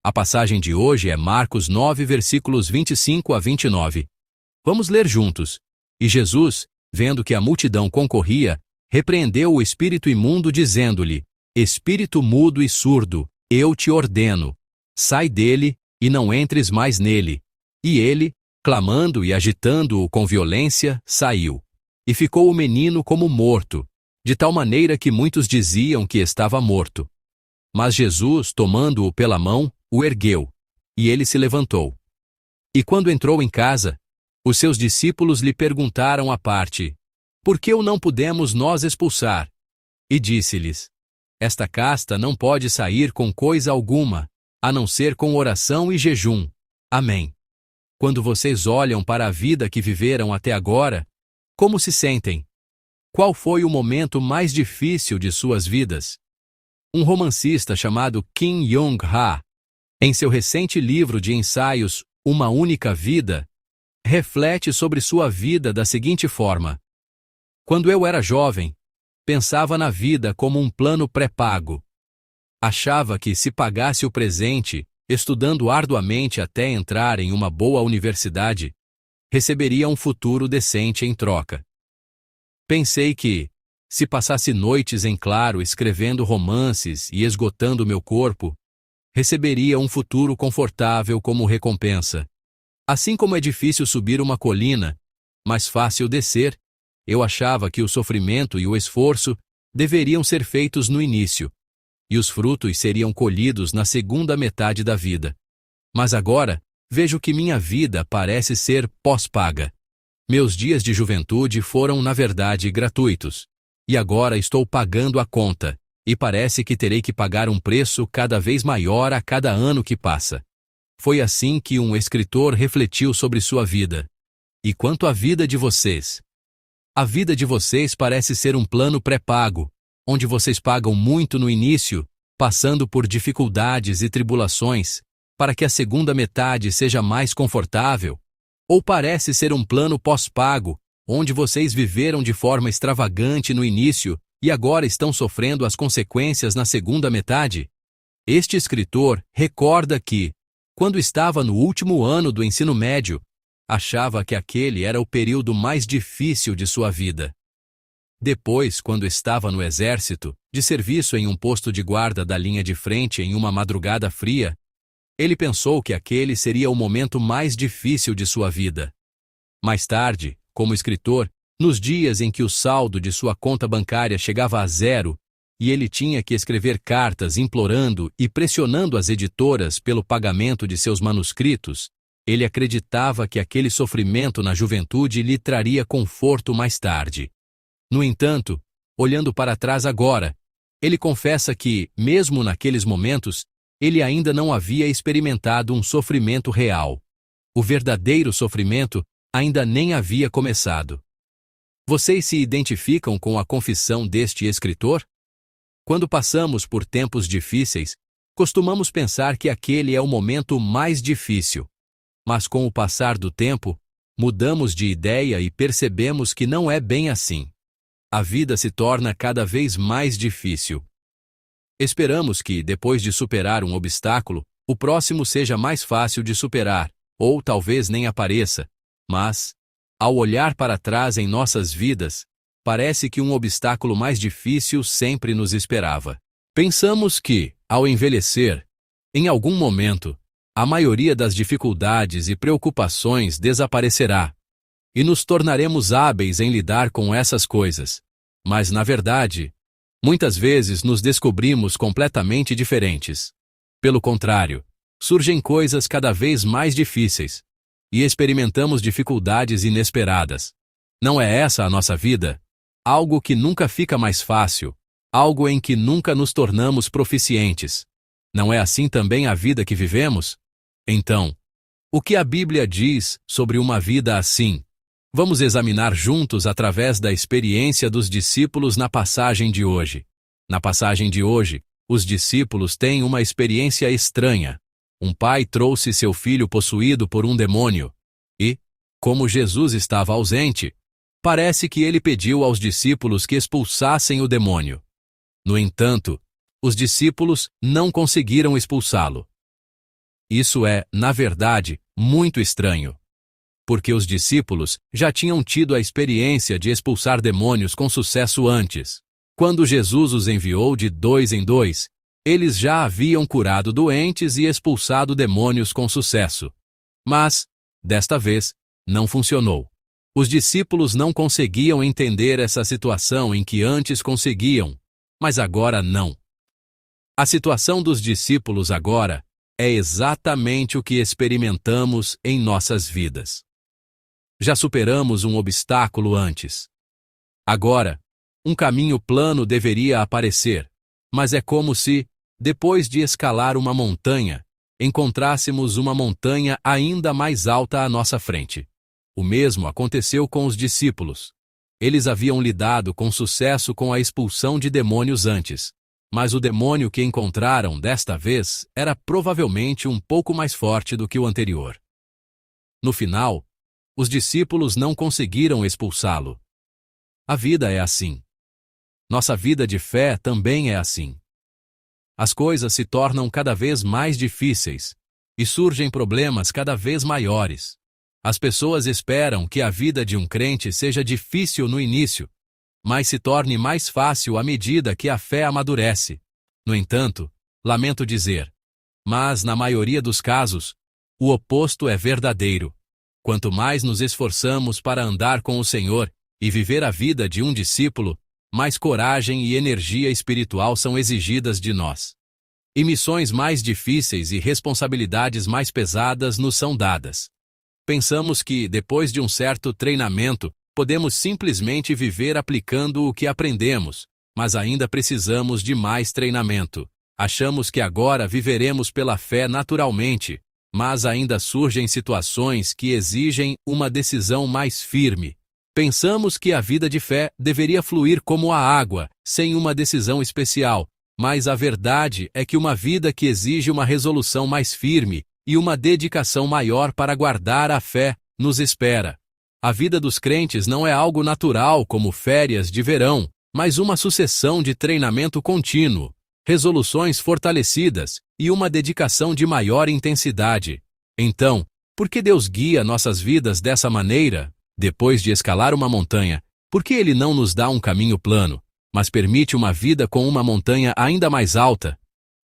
A passagem de hoje é Marcos 9, versículos 25 a 29. Vamos ler juntos. E Jesus, vendo que a multidão concorria, repreendeu o espírito imundo, dizendo-lhe: Espírito mudo e surdo, eu te ordeno, sai dele e não entres mais nele. E ele, clamando e agitando-o com violência, saiu. E ficou o menino como morto, de tal maneira que muitos diziam que estava morto. Mas Jesus, tomando-o pela mão, o ergueu, e ele se levantou. E quando entrou em casa, os seus discípulos lhe perguntaram à parte: Por que o não pudemos nós expulsar? E disse-lhes: Esta casta não pode sair com coisa alguma, a não ser com oração e jejum. Amém. Quando vocês olham para a vida que viveram até agora, como se sentem? Qual foi o momento mais difícil de suas vidas? Um romancista chamado Kim Young-ha, em seu recente livro de ensaios Uma Única Vida, reflete sobre sua vida da seguinte forma: Quando eu era jovem, pensava na vida como um plano pré-pago. Achava que, se pagasse o presente, estudando arduamente até entrar em uma boa universidade, receberia um futuro decente em troca. Pensei que, se passasse noites em claro escrevendo romances e esgotando meu corpo, receberia um futuro confortável como recompensa. Assim como é difícil subir uma colina, mas fácil descer, eu achava que o sofrimento e o esforço deveriam ser feitos no início, e os frutos seriam colhidos na segunda metade da vida. Mas agora, vejo que minha vida parece ser pós-paga. Meus dias de juventude foram, na verdade, gratuitos. E agora estou pagando a conta, e parece que terei que pagar um preço cada vez maior a cada ano que passa. Foi assim que um escritor refletiu sobre sua vida. E quanto à vida de vocês? A vida de vocês parece ser um plano pré-pago, onde vocês pagam muito no início, passando por dificuldades e tribulações, para que a segunda metade seja mais confortável? Ou parece ser um plano pós-pago, onde vocês viveram de forma extravagante no início e agora estão sofrendo as consequências na segunda metade? Este escritor recorda que, quando estava no último ano do ensino médio, achava que aquele era o período mais difícil de sua vida. Depois, quando estava no exército, de serviço em um posto de guarda da linha de frente em uma madrugada fria, ele pensou que aquele seria o momento mais difícil de sua vida. Mais tarde, como escritor, nos dias em que o saldo de sua conta bancária chegava a zero e ele tinha que escrever cartas implorando e pressionando as editoras pelo pagamento de seus manuscritos, ele acreditava que aquele sofrimento na juventude lhe traria conforto mais tarde. No entanto, olhando para trás agora, ele confessa que, mesmo naqueles momentos, ele ainda não havia experimentado um sofrimento real. O verdadeiro sofrimento ainda nem havia começado. Vocês se identificam com a confissão deste escritor? Quando passamos por tempos difíceis, costumamos pensar que aquele é o momento mais difícil. Mas com o passar do tempo, mudamos de ideia e percebemos que não é bem assim. A vida se torna cada vez mais difícil. Esperamos que, depois de superar um obstáculo, o próximo seja mais fácil de superar, ou talvez nem apareça. Mas, ao olhar para trás em nossas vidas, parece que um obstáculo mais difícil sempre nos esperava. Pensamos que, ao envelhecer, em algum momento, a maioria das dificuldades e preocupações desaparecerá, e nos tornaremos hábeis em lidar com essas coisas. Mas, na verdade, muitas vezes nos descobrimos completamente diferentes. Pelo contrário, surgem coisas cada vez mais difíceis, e experimentamos dificuldades inesperadas. Não é essa a nossa vida? Algo que nunca fica mais fácil, algo em que nunca nos tornamos proficientes. Não é assim também a vida que vivemos? Então, o que a Bíblia diz sobre uma vida assim? Vamos examinar juntos através da experiência dos discípulos na passagem de hoje. Na passagem de hoje, os discípulos têm uma experiência estranha. Um pai trouxe seu filho possuído por um demônio. E, como Jesus estava ausente, parece que ele pediu aos discípulos que expulsassem o demônio. No entanto, os discípulos não conseguiram expulsá-lo. Isso é, na verdade, muito estranho. Porque os discípulos já tinham tido a experiência de expulsar demônios com sucesso antes. Quando Jesus os enviou de 2 em 2, eles já haviam curado doentes e expulsado demônios com sucesso. Mas, desta vez, não funcionou. Os discípulos não conseguiam entender essa situação em que antes conseguiam, mas agora não. A situação dos discípulos agora é exatamente o que experimentamos em nossas vidas. Já superamos um obstáculo antes. Agora, um caminho plano deveria aparecer, mas é como se, depois de escalar uma montanha, encontrássemos uma montanha ainda mais alta à nossa frente. O mesmo aconteceu com os discípulos. Eles haviam lidado com sucesso com a expulsão de demônios antes, mas o demônio que encontraram desta vez era provavelmente um pouco mais forte do que o anterior. No final, os discípulos não conseguiram expulsá-lo. A vida é assim. Nossa vida de fé também é assim. As coisas se tornam cada vez mais difíceis e surgem problemas cada vez maiores. As pessoas esperam que a vida de um crente seja difícil no início, mas se torne mais fácil à medida que a fé amadurece. No entanto, lamento dizer, mas na maioria dos casos, o oposto é verdadeiro. Quanto mais nos esforçamos para andar com o Senhor e viver a vida de um discípulo, mais coragem e energia espiritual são exigidas de nós. E missões mais difíceis e responsabilidades mais pesadas nos são dadas. Pensamos que, depois de um certo treinamento, podemos simplesmente viver aplicando o que aprendemos, mas ainda precisamos de mais treinamento. Achamos que agora viveremos pela fé naturalmente, mas ainda surgem situações que exigem uma decisão mais firme. Pensamos que a vida de fé deveria fluir como a água, sem uma decisão especial, mas a verdade é que uma vida que exige uma resolução mais firme e uma dedicação maior para guardar a fé nos espera. A vida dos crentes não é algo natural como férias de verão, mas uma sucessão de treinamento contínuo, resoluções fortalecidas e uma dedicação de maior intensidade. Então, por que Deus guia nossas vidas dessa maneira? Depois de escalar uma montanha, por que Ele não nos dá um caminho plano, mas permite uma vida com uma montanha ainda mais alta?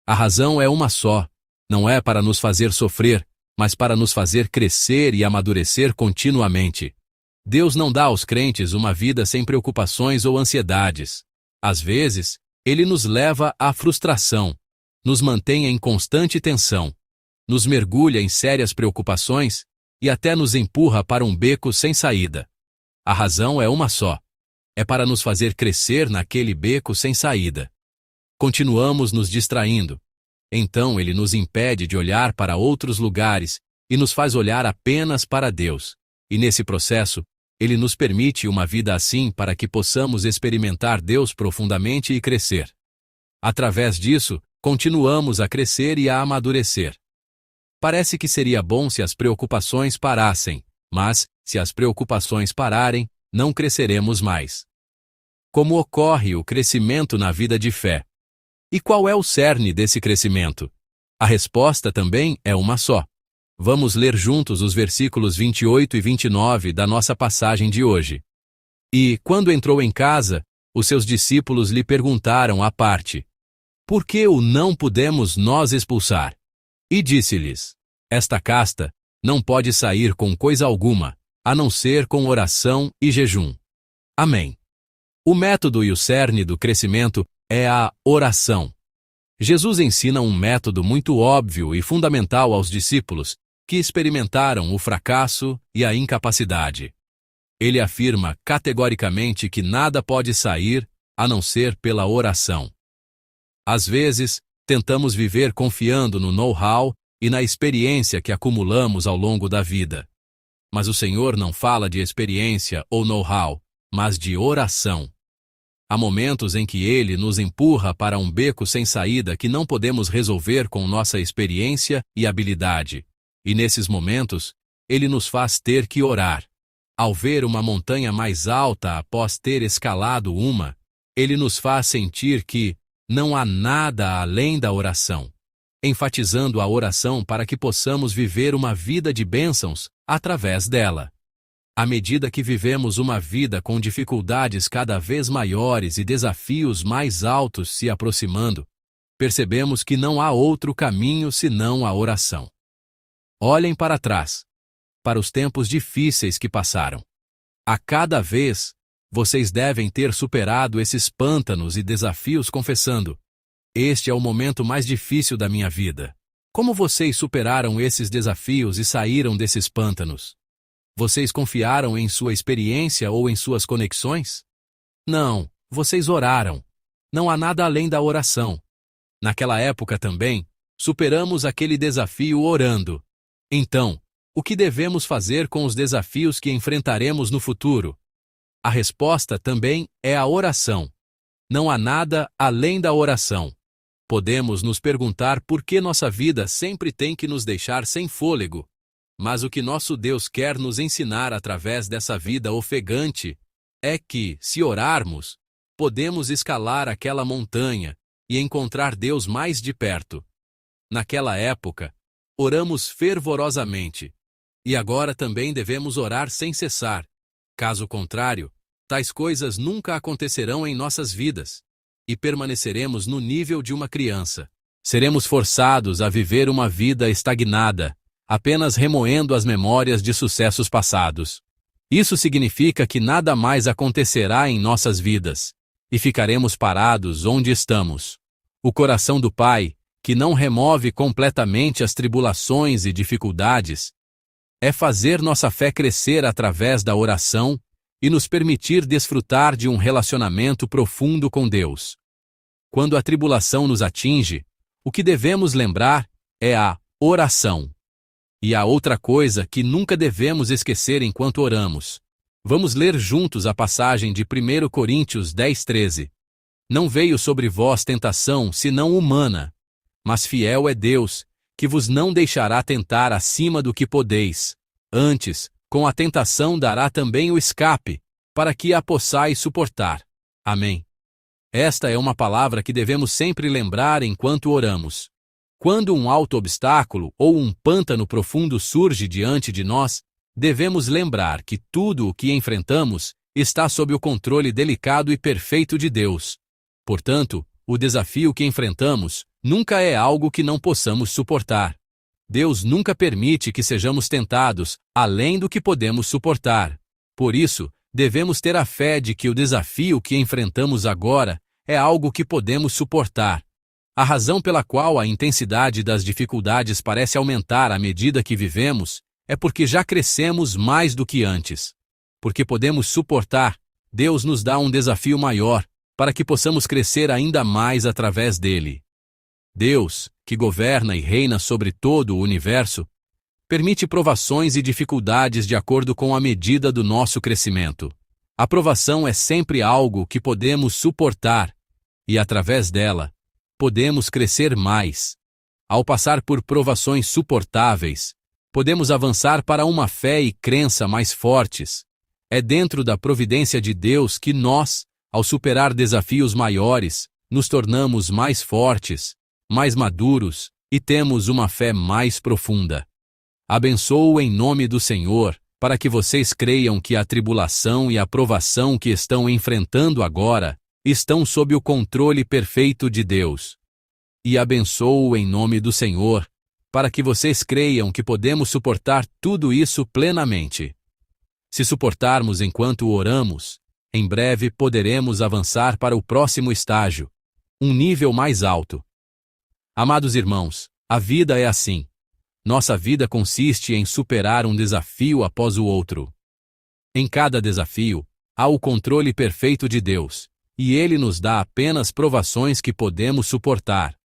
A razão é uma só. Não é para nos fazer sofrer, mas para nos fazer crescer e amadurecer continuamente. Deus não dá aos crentes uma vida sem preocupações ou ansiedades. Às vezes, Ele nos leva à frustração, nos mantém em constante tensão, nos mergulha em sérias preocupações e até nos empurra para um beco sem saída. A razão é uma só. É para nos fazer crescer naquele beco sem saída. Continuamos nos distraindo. Então Ele nos impede de olhar para outros lugares e nos faz olhar apenas para Deus. E nesse processo, Ele nos permite uma vida assim para que possamos experimentar Deus profundamente e crescer. Através disso, continuamos a crescer e a amadurecer. Parece que seria bom se as preocupações parassem, mas, se as preocupações pararem, não cresceremos mais. Como ocorre o crescimento na vida de fé? E qual é o cerne desse crescimento? A resposta também é uma só. Vamos ler juntos os versículos 28 e 29 da nossa passagem de hoje. E, quando entrou em casa, os seus discípulos lhe perguntaram à parte: por que o não pudemos nós expulsar? E disse-lhes: esta casta não pode sair com coisa alguma, a não ser com oração e jejum. Amém. O método e o cerne do crescimento é a oração. Jesus ensina um método muito óbvio e fundamental aos discípulos que experimentaram o fracasso e a incapacidade. Ele afirma categoricamente que nada pode sair a não ser pela oração. Às vezes, tentamos viver confiando no know-how e na experiência que acumulamos ao longo da vida. Mas o Senhor não fala de experiência ou know-how, mas de oração. Há momentos em que Ele nos empurra para um beco sem saída que não podemos resolver com nossa experiência e habilidade. E nesses momentos, Ele nos faz ter que orar. Ao ver uma montanha mais alta após ter escalado uma, Ele nos faz sentir que não há nada além da oração. enfatizando a oração para que possamos viver uma vida de bênçãos através dela. À medida que vivemos uma vida com dificuldades cada vez maiores e desafios mais altos se aproximando, percebemos que não há outro caminho senão a oração. Olhem para trás, para os tempos difíceis que passaram. A cada vez, vocês devem ter superado esses pântanos e desafios confessando: este é o momento mais difícil da minha vida. Como vocês superaram esses desafios e saíram desses pântanos? Vocês confiaram em sua experiência ou em suas conexões? Não, vocês oraram. Não há nada além da oração. Naquela época também, superamos aquele desafio orando. Então, o que devemos fazer com os desafios que enfrentaremos no futuro? A resposta também é a oração. Não há nada além da oração. Podemos nos perguntar por que nossa vida sempre tem que nos deixar sem fôlego. Mas o que nosso Deus quer nos ensinar através dessa vida ofegante é que, se orarmos, podemos escalar aquela montanha e encontrar Deus mais de perto. Naquela época, oramos fervorosamente. E agora também devemos orar sem cessar. Caso contrário, tais coisas nunca acontecerão em nossas vidas, e permaneceremos no nível de uma criança. Seremos forçados a viver uma vida estagnada, apenas remoendo as memórias de sucessos passados. Isso significa que nada mais acontecerá em nossas vidas, e ficaremos parados onde estamos. O coração do Pai, que não remove completamente as tribulações e dificuldades, é fazer nossa fé crescer através da oração e nos permitir desfrutar de um relacionamento profundo com Deus. Quando a tribulação nos atinge, o que devemos lembrar é a oração. E há outra coisa que nunca devemos esquecer enquanto oramos. Vamos ler juntos a passagem de 1 Coríntios 10:13. Não veio sobre vós tentação senão humana, mas fiel é Deus, que vos não deixará tentar acima do que podeis. Antes, com a tentação dará também o escape, para que a possais suportar. Amém. Esta é uma palavra que devemos sempre lembrar enquanto oramos. Quando um alto obstáculo ou um pântano profundo surge diante de nós, devemos lembrar que tudo o que enfrentamos está sob o controle delicado e perfeito de Deus. Portanto, o desafio que enfrentamos nunca é algo que não possamos suportar. Deus nunca permite que sejamos tentados além do que podemos suportar. Por isso, devemos ter a fé de que o desafio que enfrentamos agora é algo que podemos suportar. A razão pela qual a intensidade das dificuldades parece aumentar à medida que vivemos é porque já crescemos mais do que antes. Porque podemos suportar, Deus nos dá um desafio maior, para que possamos crescer ainda mais através dele. Deus, que governa e reina sobre todo o universo, permite provações e dificuldades de acordo com a medida do nosso crescimento. A provação é sempre algo que podemos suportar, e através dela, podemos crescer mais. Ao passar por provações suportáveis, podemos avançar para uma fé e crença mais fortes. É dentro da providência de Deus que nós, ao superar desafios maiores, nos tornamos mais fortes, mais maduros e temos uma fé mais profunda. Abençoo em nome do Senhor, para que vocês creiam que a tribulação e a provação que estão enfrentando agora estão sob o controle perfeito de Deus. E abençoo em nome do Senhor, para que vocês creiam que podemos suportar tudo isso plenamente. Se suportarmos enquanto oramos, em breve poderemos avançar para o próximo estágio, um nível mais alto. Amados irmãos, a vida é assim. Nossa vida consiste em superar um desafio após o outro. Em cada desafio, há o controle perfeito de Deus, e Ele nos dá apenas provações que podemos suportar.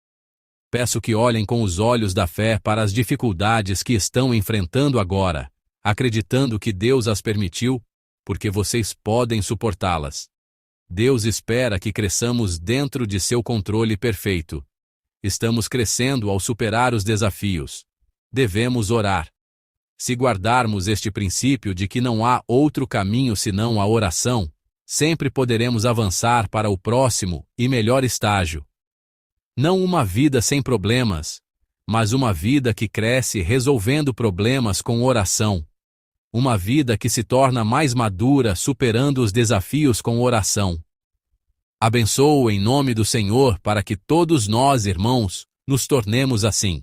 Peço que olhem com os olhos da fé para as dificuldades que estão enfrentando agora, acreditando que Deus as permitiu, porque vocês podem suportá-las. Deus espera que cresçamos dentro de seu controle perfeito. Estamos crescendo ao superar os desafios. Devemos orar. Se guardarmos este princípio de que não há outro caminho senão a oração, sempre poderemos avançar para o próximo e melhor estágio. Não uma vida sem problemas, mas uma vida que cresce resolvendo problemas com oração. Uma vida que se torna mais madura superando os desafios com oração. Abençoo em nome do Senhor para que todos nós, irmãos, nos tornemos assim.